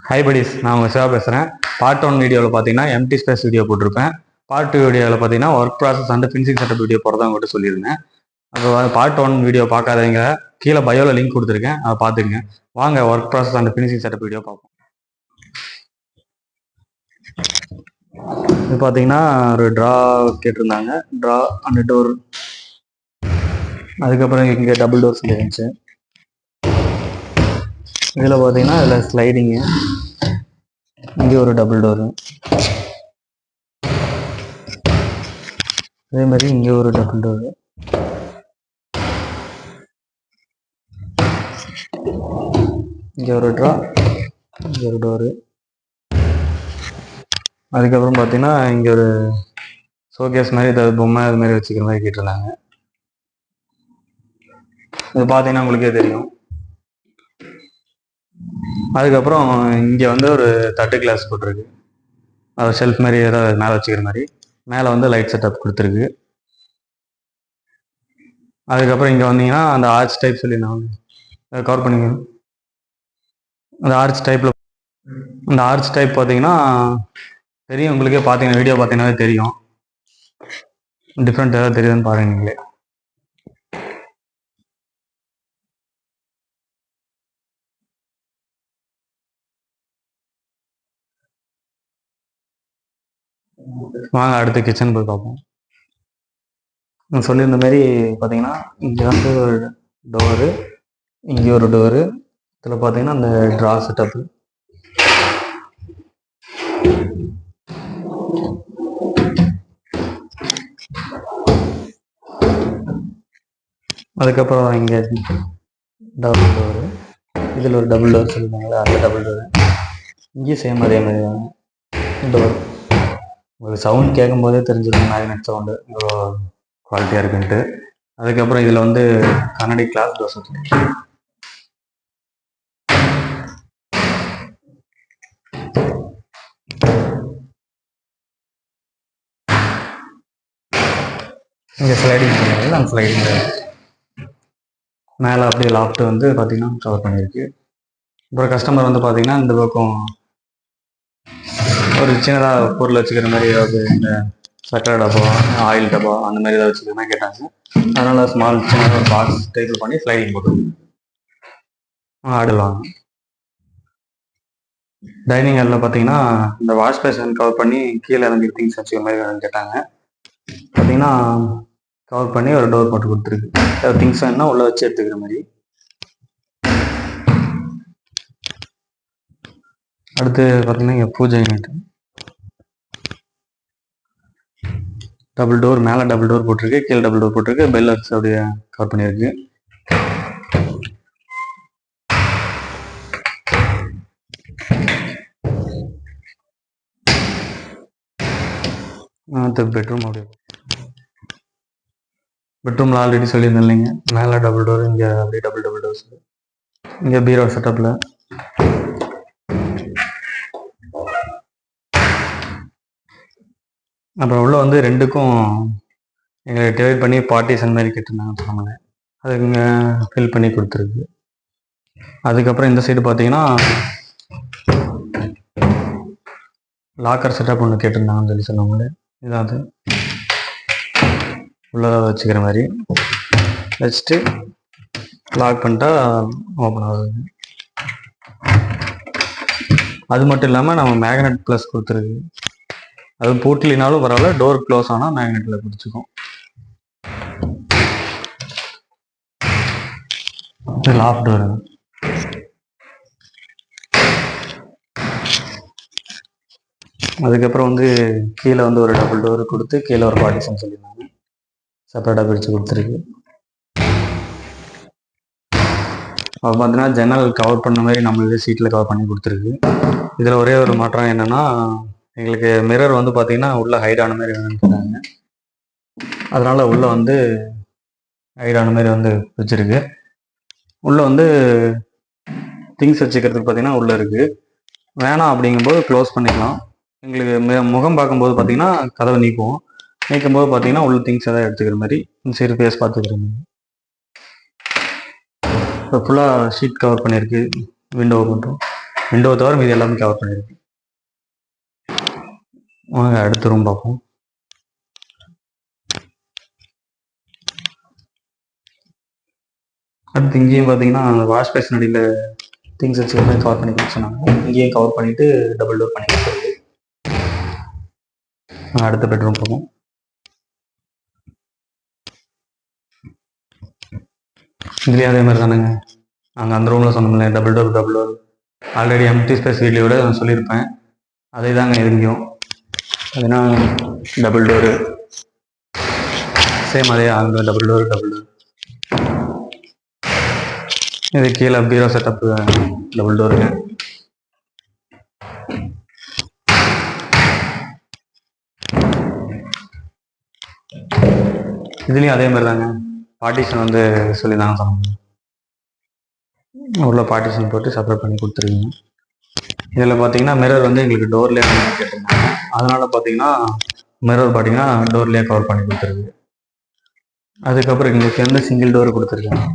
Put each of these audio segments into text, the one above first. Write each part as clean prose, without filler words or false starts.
High buddies, நான் உங்கள் சிவா பேசுகிறேன். பார்ட் 1 வீடியோவில் பார்த்தீங்கன்னா எம்டி ஸ்பேஸ் வீடியோ போட்டிருப்பேன். பார்ட் 2 வீடியோவில் பார்த்தீங்கன்னா work process and finishing setup video போகிறதா உங்கள்கிட்ட சொல்லியிருந்தேன். அது பார்ட் 1 வீடியோ பார்க்காதவங்க கீழே பயோவில் லிங்க் கொடுத்துருக்கேன், அதை பார்த்துக்குங்க. வாங்க work process and finishing setup video பார்ப்போம். இது பார்த்தீங்கன்னா ஒரு ட்ரா கேட்டிருந்தாங்க, ட்ரா அண்ட் டோர். அதுக்கப்புறம் இங்கே டபுள் டோர் சொல்லியிருந்துச்சு. இதில் பார்த்தீங்கன்னா இதில் ஸ்லைடிங்கு, இங்கே ஒரு டபுள் டோரு, அதே மாதிரி இங்கே ஒரு டபுள் டோரு, இங்கே ஒரு ட்ரா, இங்கே ஒரு டோரு. அதுக்கப்புறம் பார்த்தீங்கன்னா இங்கே ஒரு ஷோகேஸ் மாதிரி ஏதாவது பொம்மை அது மாதிரி வச்சுக்கிற மாதிரி கேட்டிருந்தாங்க. இது பார்த்தீங்கன்னா உங்களுக்கே தெரியும். அதுக்கப்புறம் இங்கே வந்து ஒரு தட்டு கிளாஸ் போட்டிருக்கு, அது ஷெல்ஃப் மாதிரி ஏதாவது மேலே வச்சுக்கிற மாதிரி. மேலே வந்து லைட் செட்டப் கொடுத்துருக்கு. அதுக்கப்புறம் இங்கே வந்தீங்கன்னா அந்த ஆர்ச் டைப் சொல்லி நான் கவர் பண்ணிக்கணும். அந்த ஆர்ச் டைப் பார்த்தீங்கன்னா தெரியும் உங்களுக்கே, பார்த்தீங்கன்னா வீடியோ பார்த்தீங்கன்னாவே தெரியும். டிஃப்ரெண்ட் ஏதாவது தெரியுதுன்னு பாருங்க நீங்களே. வாங்க அடுத்து கிச்சன் போய் பார்ப்போம். சொல்லியிருந்த மாதிரி பார்த்தீங்கன்னா இங்கே வந்து ஒரு டோரு, இங்கே ஒரு டோரு. இதில் பார்த்தீங்கன்னா அந்த ட்ரா செட்டப்பு. அதுக்கப்புறம் இங்கே டபுள் டோரு, இதில் ஒரு டபுள் டோர் சொல்லியிருந்தாங்களே அந்த டபுள் டோரு. இங்கேயும் சேம் அதே மாதிரி தான் டோர். ஒரு சவுண்ட் கேட்கும் போதே தெரிஞ்சிருக்கும் மேக்னெட் சவுண்டு எவ்வளோ குவாலிட்டியாக இருக்குன்ட்டு. அதுக்கப்புறம் இதில் வந்து கண்ணாடி கிளாஸ் டோர் வச்சுருக்கேன். இங்கே ஸ்லைடிங் பண்ணியிருக்கு, அந்த ஸ்லைடிங் மேலே அப்படியே லாஃப்ட்டு வந்து பார்த்திங்கன்னா கவர் பண்ணியிருக்கு. அப்புறம் கஸ்டமர் வந்து பார்த்திங்கன்னா இந்த பக்கம் ஒரு சின்னதாக பொருள் வச்சுக்கிற மாதிரி, ஏதாவது இந்த சக்கரை டப்பா, ஆயில் டப்பா அந்த மாதிரி ஏதாவது வச்சுக்கிற மாதிரி கேட்டாங்க. அதனால் ஸ்மால் சின்னதாக ஒரு பாக்ஸ் டைப்பில் பண்ணி ஸ்லைடிங் போட்டு ஆடலாம். டைனிங் ஹாலில் பார்த்தீங்கன்னா இந்த வாஷ் பேஷன் கவர் பண்ணி கீழே இறங்கி திங்ஸ் வச்சுக்கிற மாதிரி வேணும்னு கேட்டாங்க. பார்த்தீங்கன்னா கவர் பண்ணி ஒரு டோர் போட்டு கொடுத்துருக்கு. திங்ஸ் வேணுன்னா உள்ளே வச்சு எடுத்துக்கிற மாதிரி. அடுத்து பார்த்தீங்கன்னா இங்கே பூஜை யூனிட், டபுள் டோர், மேலே டபுள் டோர் போட்டிருக்கு, கீழே டபுள் டோர் போட்டிருக்கு. பெல் வச்சு அப்படியே கவர் பண்ணியிருக்கு. பெட்ரூம் அப்படியே, பெட்ரூமில் ஆல்ரெடி சொல்லியிருந்தேன் இல்லைங்க, மேலே டபுள் டோர், இங்கே அப்படியே டபுள் டோர்ஸ். இங்கே பீரோ செட்டப்பில். அப்புறம் உள்ள வந்து ரெண்டுக்கும் எங்களை டிவைட் பண்ணி பார்ட்டிஷன் மாதிரி கேட்டிருந்தாங்க சொன்னாங்க, அது இங்கே ஃபில் பண்ணி கொடுத்துருக்கு. அதுக்கப்புறம் இந்த சைடு பார்த்தீங்கன்னா லாக்கர் செட்டப் ஒன்று கேட்டிருந்தாங்கன்னு சொல்லி சொன்னவங்களே, இதான் அது உள்ளதாக வச்சுக்கிற மாதிரி வச்சுட்டு லாக் பண்ணிட்டா ஓப்பன் ஆகுது. அது மட்டும் இல்லாமல் நம்ம மேக்னெட் ப்ளஸ் கொடுத்துருக்கு, அது பூட்டலினாலும் பரவாயில்ல, டோர் க்ளோஸ் ஆனால் மேக்னெட்டில் பிடிச்சிக்கும். Lock door. அதுக்கப்புறம் வந்து கீழே வந்து ஒரு டபுள் டோர் கொடுத்து கீழே ஒரு பார்ட்டிஷன் சொல்லியிருந்தாங்க, செப்பரேட்டாக பிரித்து கொடுத்துருக்கு. அது பார்த்தீங்கன்னா ஜன்னல் கவர் பண்ண மாதிரி நம்மளுக்கு சீட்டில் கவர் பண்ணி கொடுத்துருக்கு. இதில் ஒரே ஒரு மாற்றம் என்னென்னா, எங்களுக்கு மிரர் வந்து பார்த்திங்கன்னா உள்ளே ஹைடான மாதிரி வேணும்னு சொன்னாங்க. அதனால் உள்ளே வந்து ஹைடான மாதிரி வந்து வச்சுருக்கு. உள்ளே வந்து திங்ஸ் வச்சுக்கிறதுக்கு பார்த்திங்கன்னா உள்ளே இருக்குது. வேணாம் அப்படிங்கும்போது க்ளோஸ் பண்ணிக்கலாம். எங்களுக்கு முகம் பார்க்கும்போது பார்த்திங்கன்னா கதவை நீக்கும்போது பார்த்திங்கன்னா உள்ள திங்ஸ் எதாவது எடுத்துக்கிற மாதிரி, இந்த சைடு ஃபேஸ் பார்த்துக்கிற மாதிரி. இப்போ ஃபுல்லாக ஷீட் கவர் பண்ணியிருக்கு, விண்டோவை மட்டும். விண்டோ தவிர மீது எல்லாமே கவர் பண்ணியிருக்கு. வாங்க அடுத்த ரூம் பார்ப்போம். அடுத்து இங்கேயும் பார்த்தீங்கன்னா வாஷ் பேஷன் அடியில் திங்ஸ் வச்சு எல்லாமே கவர் பண்ணி கொடுத்துருந்தாங்க. இங்கேயும் கவர் பண்ணிவிட்டு டபுள் டோர் பண்ணி கொடுத்துருக்கு. அடுத்த பெட்ரூம் போகும். இதுலேயும் அதே மாதிரி தானேங்க. நாங்கள் அந்த ரூமில் சொன்னோம்ல double door already empty space வீட்லையோட நான் சொல்லியிருப்பேன். அதே தாங்க எங்கேயும் அதுனா டபுள் டோரு சேம் அதே ஆகுது. டபுள் டோர் இது கீழே பீரோ செட்டப் டபுள் டோருங்க. இதுலேயும் அதே மாதிரி தாங்க பார்ட்டிஷன் வந்து சொல்லி தாங்க சொன்னாங்க. உள்ள பார்ட்டிஷன் போட்டு செப்பரேட் பண்ணி கொடுத்துருக்கீங்க. இதில் பார்த்தீங்கன்னா மிரர் வந்து எங்களுக்கு டோர்லேயே கேட்டிருந்தாங்க. அதனால் பார்த்தீங்கன்னா மிரர் பார்த்தீங்கன்னா டோர்லேயே கவர் பண்ணி கொடுத்துருக்கு. அதுக்கப்புறம் எங்களுக்கு வந்து சிங்கிள் டோர் கொடுத்துருக்காங்க.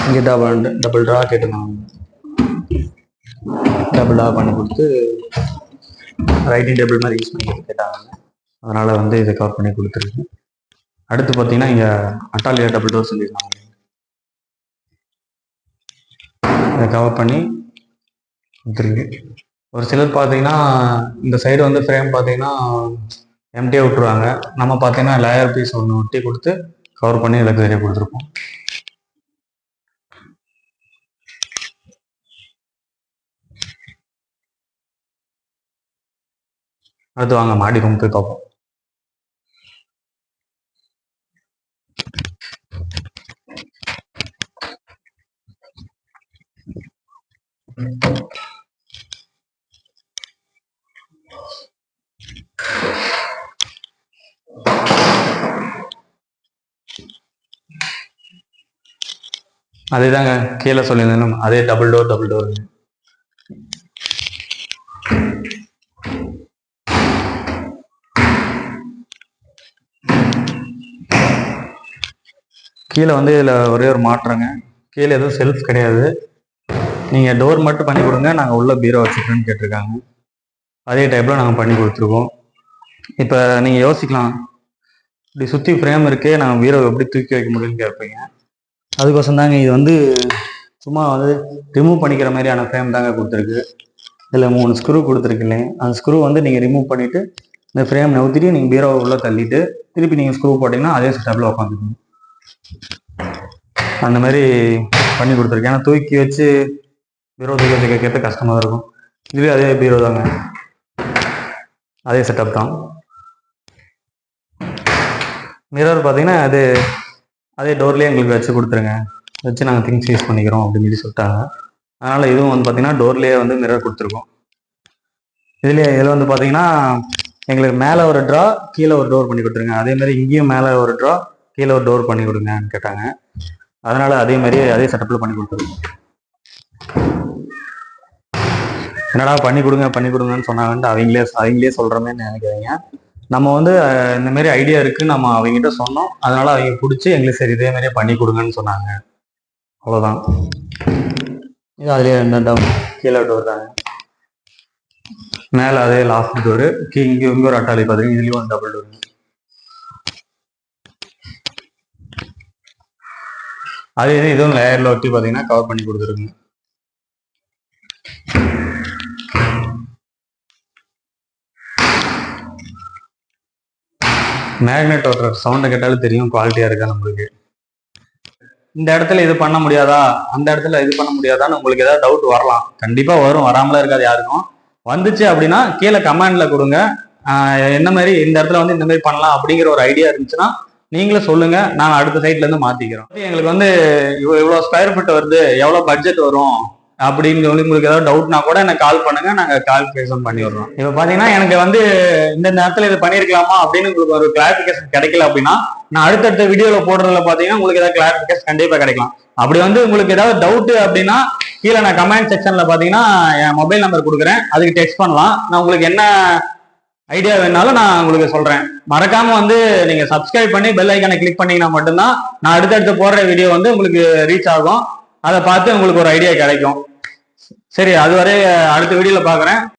இங்கே டபுள் ட்ரா கேட்டிருந்தாங்க. டபுள் ட்ரா பண்ணி கொடுத்து ரைட்டிங் டேபிள் மாதிரி யூஸ் பண்ணி கேட்டாங்க. அதனால் வந்து இதை கவர் பண்ணி கொடுத்துருக்கு. அடுத்து பார்த்தீங்கன்னா இங்கே அட்டாலியா டபுள் டோர் சொல்லியிருக்காங்க. இதை கவர் பண்ணி கொடுத்துருக்கு. ஒரு சிலர் பார்த்தீங்கன்னா இந்த சைடு வந்து ஃப்ரேம் பார்த்தீங்கன்னா எம்டியாக விட்டுருவாங்க. நம்ம பார்த்தீங்கன்னா லேயர் பீஸ் ஒன்று ஒட்டி கொடுத்து கவர் பண்ணி லக்ஸரியாக கொடுத்துருப்போம். அடுத்து வாங்க மாடி ரூம் போய் பார்ப்போம். அதே தாங்க கீழே சொல்லியிருந்தேன். அதே டபுள் டோர் கீழே வந்து இதில் ஒரே ஒரு மாற்றங்க. கீழே எதுவும் செல்ஃப் கிடையாது. நீங்கள் டோர் மட்டும் பண்ணி கொடுங்க, நாங்கள் உள்ள பீரோ வச்சுக்கிறோன்னு கேட்டிருக்காங்க. அதே டைப்பில் நாங்கள் பண்ணி கொடுத்துருக்கோம். இப்போ நீங்கள் யோசிக்கலாம், இப்படி சுற்றி ஃப்ரேம் இருக்கே, நாங்கள் பீரோ எப்படி தூக்கி வைக்க முடியும்னு கேட்பீங்க. அதுக்கோசம் தாங்க இது வந்து சும்மா வந்து ரிமூவ் பண்ணிக்கிற மாதிரியான ஃப்ரேம் தாங்க கொடுத்துருக்கு. இதில் 3 ஸ்க்ரூ கொடுத்துருக்கு இல்லைங்க. அந்த ஸ்க்ரூ வந்து நீங்கள் ரிமூவ் பண்ணிவிட்டு இந்த ஃப்ரேம் நவுத்திட்டு நீங்கள் பீரோவை உள்ளே தள்ளிட்டு திருப்பி நீங்கள் ஸ்க்ரூ போட்டிங்கன்னா அதே செட்டப்பில் உட்காந்துக்கணும். அந்த மாதிரி பண்ணி கொடுத்துருக்கு. ஏன்னா தூக்கி வச்சு பீரோ தூக்கி வச்சு கேட்கறது கஷ்டமாக இருக்கும். இதுவே அதே பீரோ தாங்க, அதே செட்டப் தான். மிரர் பார்த்தீங்கன்னா அதே டோர்லேயே எங்களுக்கு வச்சு கொடுத்துருங்க, வச்சு நாங்கள் திங்ஸ் யூஸ் பண்ணிக்கிறோம் அப்படின்னு சொல்லி சொல்லிட்டாங்க. அதனால் இதுவும் வந்து பார்த்தீங்கன்னா டோர்லேயே வந்து மிரர் கொடுத்துருக்கோம். இதில் வந்து பார்த்தீங்கன்னா எங்களுக்கு மேலே ஒரு ட்ரா கீழே ஒரு டோர் பண்ணி கொடுத்துருங்க. அதே மாதிரி இங்கேயும் மேலே ஒரு ட்ரா கீழே ஒரு டோர் பண்ணி கொடுங்கன்னு கேட்டாங்க. அதனால் அதே மாதிரி அதே செட்டப்பில் பண்ணி கொடுத்துருக்கோம். என்னடா பண்ணி கொடுங்கன்னு சொன்னாங்கன்ட்டு அவங்களே சொல்கிறோமேன்னு நினைக்காதீங்க. நம்ம வந்து இந்த மாதிரி ஐடியா இருக்குது, நம்ம அவங்ககிட்ட சொன்னோம். அதனால் அவங்க பிடிச்சி எங்களுக்கு சரி இதே மாதிரியே பண்ணி கொடுங்கன்னு சொன்னாங்க. அவ்வளோதான். இது அதுலேயே 2 கீழே டோர் தாங்க. மேலே அதே லாஸ்ட் டோரு. இங்கே ஒரு அட்டாலி பார்த்தீங்கன்னா இதுலேயும் ஒரு டபுள் டோர். அதே இதுவும் லேயரில் ஒட்டி பார்த்தீங்கன்னா கவர் பண்ணி கொடுத்துருங்க. மேக்னெட் ஓட்டுற சவுண்டை கேட்டாலும் தெரியும் குவாலிட்டியாக இருக்கா நம்மளுக்கு. இந்த இடத்துல இது பண்ண முடியாதா, அந்த இடத்துல இது பண்ண முடியாதான்னு உங்களுக்கு ஏதாவது டவுட் வரலாம். கண்டிப்பாக வரும், வராமலாம் இருக்காது யாருக்கும். வந்துச்சு அப்படின்னா கீழே கமெண்ட்ல கொடுங்க. என்ன மாதிரி இந்த இடத்துல வந்து இந்த மாதிரி பண்ணலாம் அப்படிங்கிற ஒரு ஐடியா இருந்துச்சுன்னா நீங்களே சொல்லுங்க, நாங்கள் அடுத்த சைட்ல இருந்து மாத்திக்கிறோம். எங்களுக்கு வந்து இவ்வளோ ஸ்கொயர் ஃபீட் வருது, எவ்வளோ பட்ஜெட் வரும் அப்படின்னு சொல்லி உங்களுக்கு ஏதாவது டவுட்னா கூட எனக்கு கால் பண்ணுங்க, நாங்கள் கால்குலேஷன் பண்ணி விடுறோம். இப்போ பார்த்தீங்கன்னா எனக்கு வந்து இந்த நேரத்தில் இது பண்ணியிருக்கலாமா அப்படின்னு உங்களுக்கு ஒரு கிளாரிஃபிகேஷன் கிடைக்கல அப்படின்னா நான் அடுத்தடுத்த வீடியோவில் போடுறதுல பார்த்தீங்கன்னா உங்களுக்கு ஏதாவது கிளாரிஃபிகேஷன் கண்டிப்பாக கிடைக்கலாம். அப்படி வந்து உங்களுக்கு ஏதாவது டவுட்டு அப்படின்னா கீழே நான் கமெண்ட் செக்ஷன்ல பார்த்தீங்கன்னா என் மொபைல் நம்பர் கொடுக்குறேன், அதுக்கு டெக்ஸ்ட் பண்ணலாம். நான் உங்களுக்கு என்ன ஐடியா வேணாலும் நான் உங்களுக்கு சொல்றேன். மறக்காம வந்து நீங்க சப்ஸ்கிரைப் பண்ணி பெல் ஐக்கானை கிளிக் பண்ணீங்கன்னா மட்டும்தான் நான் அடுத்தடுத்து போடுற வீடியோ வந்து உங்களுக்கு ரீச் ஆகும். அதை பார்த்து உங்களுக்கு ஒரு ஐடியா கிடைக்கும். சரி, அதுவரை அடுத்த வீடியோல பார்க்குறேன்.